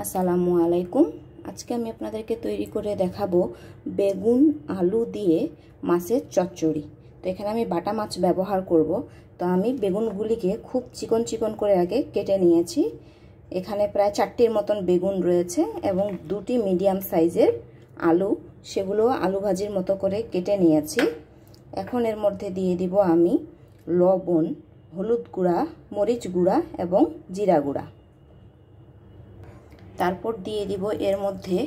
আসসালামু আলাইকুম। আজকে আমি আপনাদেরকে তৈরি করে দেখাবো বেগুন আলু দিয়ে মাছের চচ্চড়ি। তো এখানে আমি বাটা মাছ ব্যবহার করব। তো আমি বেগুনগুলিকে খুব চিকন চিকন করে আগে কেটে নিয়েছি। এখানে প্রায় 4টির মতন বেগুন রয়েছে এবং 2টি মিডিয়াম সাইজের আলু, সেগুলো আলু ভাজির মতো করে কেটে নিয়েছি। এখন এর মধ্যে দিয়ে দিব আমি লবণ, হলুদ গুঁড়া, মরিচ গুঁড়া এবং জিরা গুঁড়া। তারপর দিয়ে দিব এর মধ্যে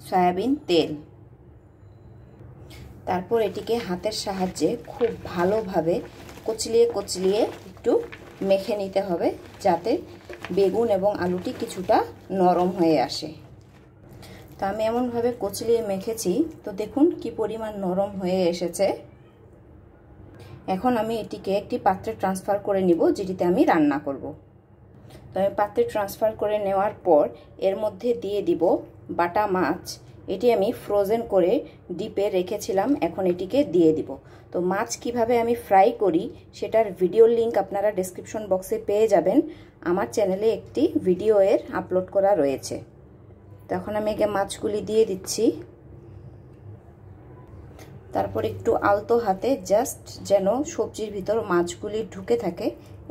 সয়াবিন তেল। তারপর এটিকে হাতের সাহায্যে খুব ভালোভাবে কচলিয়ে কচলিয়ে একটু মেখে নিতে হবে, যাতে বেগুন এবং আলুটি কিছুটা নরম হয়ে আসে। তো আমি এমনভাবে কচলিয়ে মেখেছি, তো দেখুন কি পরিমাণ নরম হয়ে এসেছে। এখন আমি এটিকে একটি পাত্রে ট্রান্সফার করে নিব, যেটিতে আমি রান্না করব। তো আমি পাত্রে ট্রান্সফার করে নেওয়ার পর এর মধ্যে দিয়ে দিব বাটা মাছ। এটি আমি ফ্রোজেন করে ডিপে রেখেছিলাম, এখন এটিকে দিয়ে দিব। তো মাছ কিভাবে আমি ফ্রাই করি সেটার ভিডিওর লিংক আপনারা ডেসক্রিপশন বক্সে পেয়ে যাবেন। আমার চ্যানেলে একটি ভিডিও এর আপলোড করা রয়েছে। তখন আমি একে মাছগুলি দিয়ে দিচ্ছি। তারপর একটু আলতো হাতে জাস্ট যেন সবজির ভিতর মাছগুলি ঢুকে থাকে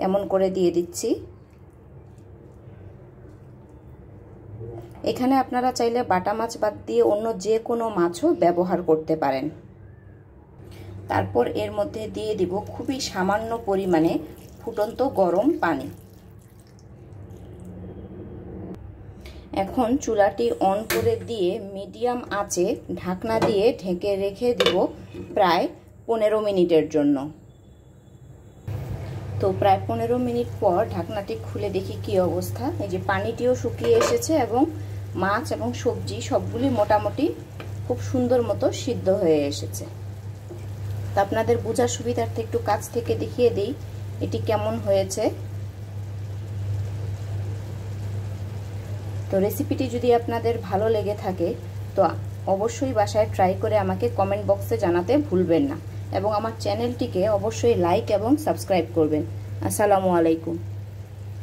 এমন করে দিয়ে দিচ্ছি। এখানে আপনারা চাইলে বাটা মাছ বাদ দিয়ে অন্য যে কোনো মাছও ব্যবহার করতে পারেন। তারপর এর মধ্যে দিয়ে দিব খুবই সামান্য পরিমাণে ফুটন্ত গরম পানি। এখন চুলাটি অন করে দিয়ে মিডিয়াম আঁচে ঢাকনা দিয়ে ঢেকে রেখে দিব প্রায় 15 মিনিটের জন্য। তো প্রায় 15 মিনিট পর ঢাকনাটি খুলে দেখি কি অবস্থা। এই যে পানিটিও শুকিয়ে এসেছে এবং মাছ এবং সবজি সবগুলি মোটামুটি খুব সুন্দর মতো সিদ্ধ হয়ে এসেছে। তো আপনাদের বোঝার সুবিধার্থে একটু কাছ থেকে দেখিয়ে দিই এটি কেমন হয়েছে। তো রেসিপিটি যদি আপনাদের ভালো লেগে থাকে তো অবশ্যই বাসায় ট্রাই করে আমাকে কমেন্ট বক্সে জানাতে ভুলবেন না এবং আমার চ্যানেলটিকে অবশ্যই লাইক এবং সাবস্ক্রাইব করবেন। আসসালামু আলাইকুম।